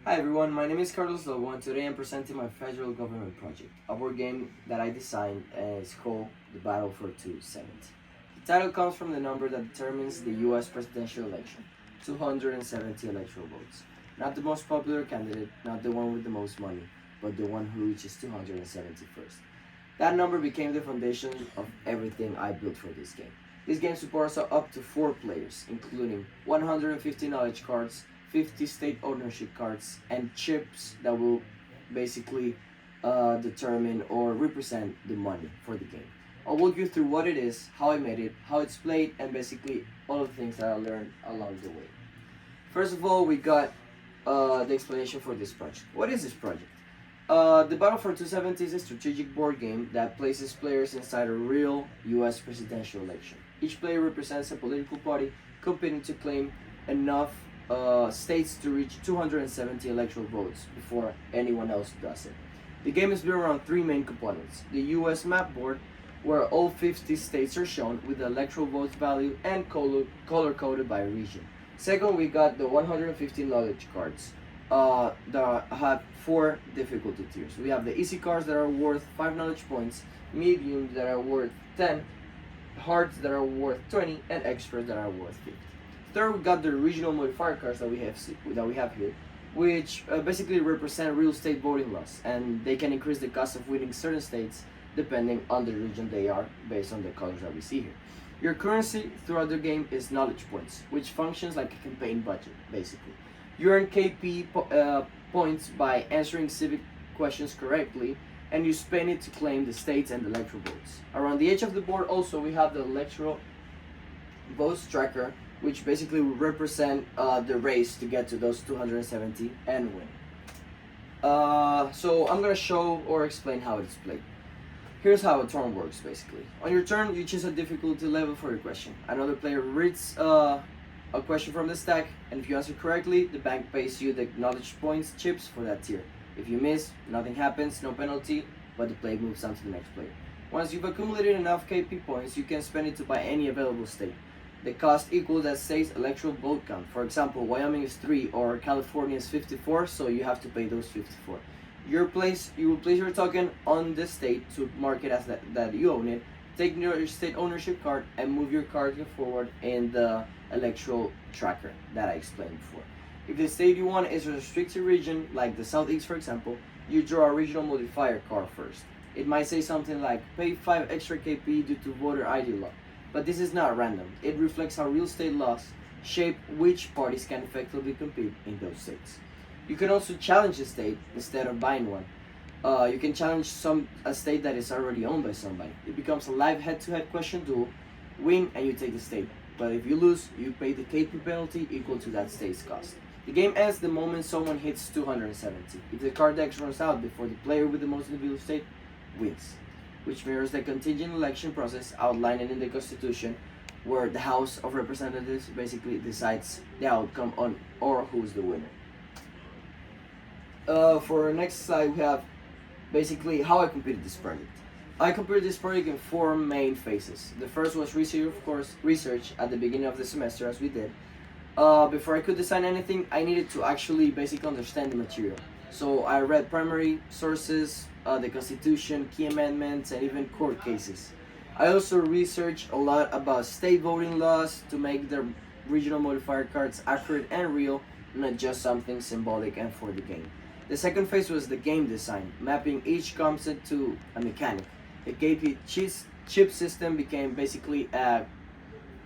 Hi everyone, my name is Carlos Lobo and today I'm presenting my federal government project, a board game that I designed and it's called The Battle for 270. The title comes from the number that determines the US presidential election, 270 electoral votes. Not the most popular candidate, not the one with the most money, but the one who reaches 270 first. That number became the foundation of everything I built for this game. This game supports up to 4 players, including 150 knowledge cards, 50 state ownership cards, and chips that will basically determine or represent the money for the game. I'll walk you through what it is, how I made it, how it's played, and basically all of the things that I learned along the way. First of all, we got the explanation for this project. What is this project? The Battle for 270 is a strategic board game that places players inside a real US presidential election. Each player represents a political party competing to claim enough states to reach 270 electoral votes before anyone else does it. The game is built around 3 main components: the US map board, where all 50 states are shown with the electoral votes value and color coded by region. Second, we got the 150 knowledge cards that have 4 difficulty tiers. We have the easy cards that are worth 5 knowledge points, medium that are worth 10, hards that are worth 20, and experts that are worth 50. Third, we got the regional modifier cards that we have here, which basically represent real estate voting laws, and they can increase the cost of winning certain states depending on the region they are, based on the colors that we see here. Your currency throughout the game is knowledge points, which functions like a campaign budget, basically. You earn points by answering civic questions correctly, and you spend it to claim the states and the electoral votes. Around the edge of the board also we have the electoral votes tracker, which basically will represent the race to get to those 270 and win. So I'm gonna show or explain how it's played. Here's how a turn works basically. On your turn, you choose a difficulty level for your question. Another player reads a question from the stack, and if you answer correctly, the bank pays you the knowledge points chips for that tier. If you miss, nothing happens, no penalty, but the play moves on to the next player. Once you've accumulated enough KP points, you can spend it to buy any available state. The cost equals that state's electoral vote count. For example, Wyoming is 3 or California is 54, so you have to pay those 54. You will place your token on the state to mark it as that you own it. Take your state ownership card and move your card forward in the electoral tracker that I explained before. If the state you want is a restricted region, like the Southeast for example, you draw a regional modifier card first. It might say something like, pay 5 extra KP due to voter ID law. But this is not random. It reflects how real estate laws shape which parties can effectively compete in those states. You can also challenge a state instead of buying one. You can challenge a state that is already owned by somebody. It becomes a live head-to-head question duel. Win and you take the state. But if you lose, you pay the KP penalty equal to that state's cost. The game ends the moment someone hits 270. If the card deck runs out before the player with the most individual state wins, which mirrors the contingent election process outlined in the Constitution, where the House of Representatives basically decides the outcome on or who's the winner. For our next slide, we have basically how I completed this project. I completed this project in 4 main phases. The first was research at the beginning of the semester, as we did. Before I could design anything, I needed to actually basically understand the material. So I read primary sources, the Constitution, key amendments, and even court cases. I also researched a lot about state voting laws to make the regional modifier cards accurate and real, not just something symbolic and for the game. The second phase was the game design, mapping each concept to a mechanic. The KP chip system became basically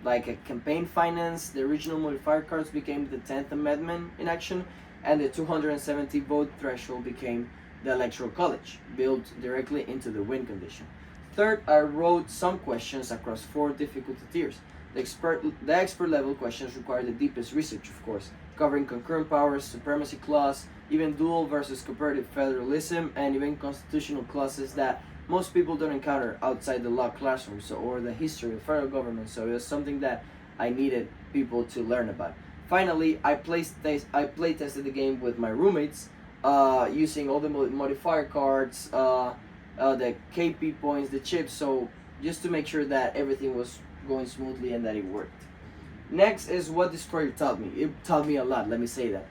like a campaign finance. The original modifier cards became the 10th Amendment in action, and the 270 vote threshold became the Electoral College, built directly into the win condition. Third, I wrote some questions across 4 difficulty tiers. The expert level questions require the deepest research, of course, covering concurrent powers, supremacy clause, even dual versus comparative federalism, and even constitutional clauses that most people don't encounter outside the law classroom, or the history of federal government. So it was something that I needed people to learn about. Finally, I play tested the game with my roommates, using all the modifier cards, the KP points, the chips, so just to make sure that everything was going smoothly and that it worked. Next is what this project taught me. It taught me a lot, let me say that.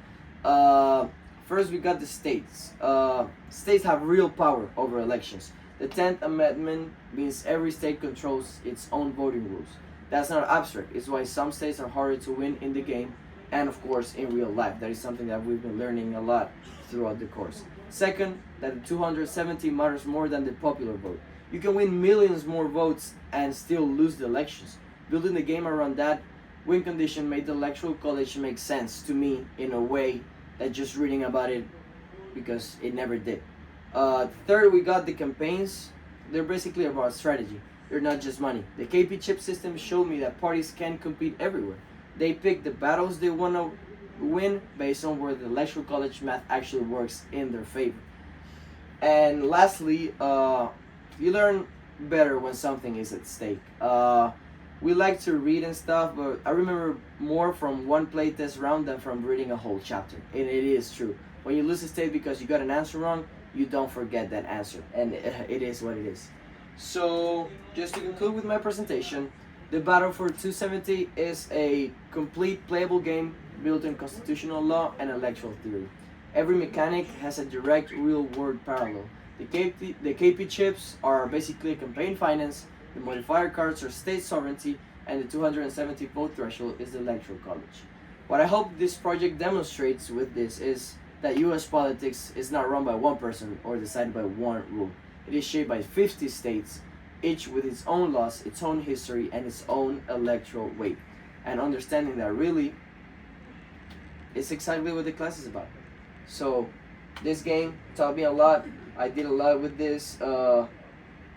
First, we got the states. States have real power over elections. The 10th Amendment means every state controls its own voting rules. That's not abstract. It's why some states are harder to win in the game and, of course, in real life. That is something that we've been learning a lot throughout the course. Second, that the 270 matters more than the popular vote. You can win millions more votes and still lose the elections. Building the game around that win condition made the Electoral College make sense to me in a way that just reading about it, because it never did. Third, we got the campaigns. They're basically about strategy. They're not just money. The KP chip system showed me that parties can compete everywhere. They pick the battles they want to win based on where the Electoral College math actually works in their favor. And lastly, you learn better when something is at stake. We like to read and stuff, but I remember more from one playtest round than from reading a whole chapter. And it is true. When you lose a state because you got an answer wrong, you don't forget that answer. And it is what it is. So, just to conclude with my presentation, the Battle for 270 is a complete playable game built in constitutional law and electoral theory. Every mechanic has a direct real-world parallel. The KP chips are basically campaign finance, the modifier cards are state sovereignty, and the 270 vote threshold is the Electoral College. What I hope this project demonstrates with this is that US politics is not run by one person or decided by one rule. It is shaped by 50 states, each with its own laws, its own history, and its own electoral weight. And understanding that really is exactly what the class is about. So, this game taught me a lot. I did a lot with this.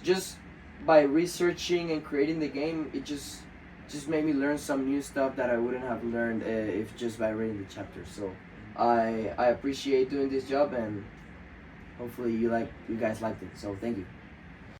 Just by researching and creating the game, it just made me learn some new stuff that I wouldn't have learned if just by reading the chapters. So, I appreciate doing this job, and hopefully you guys liked it. So, thank you.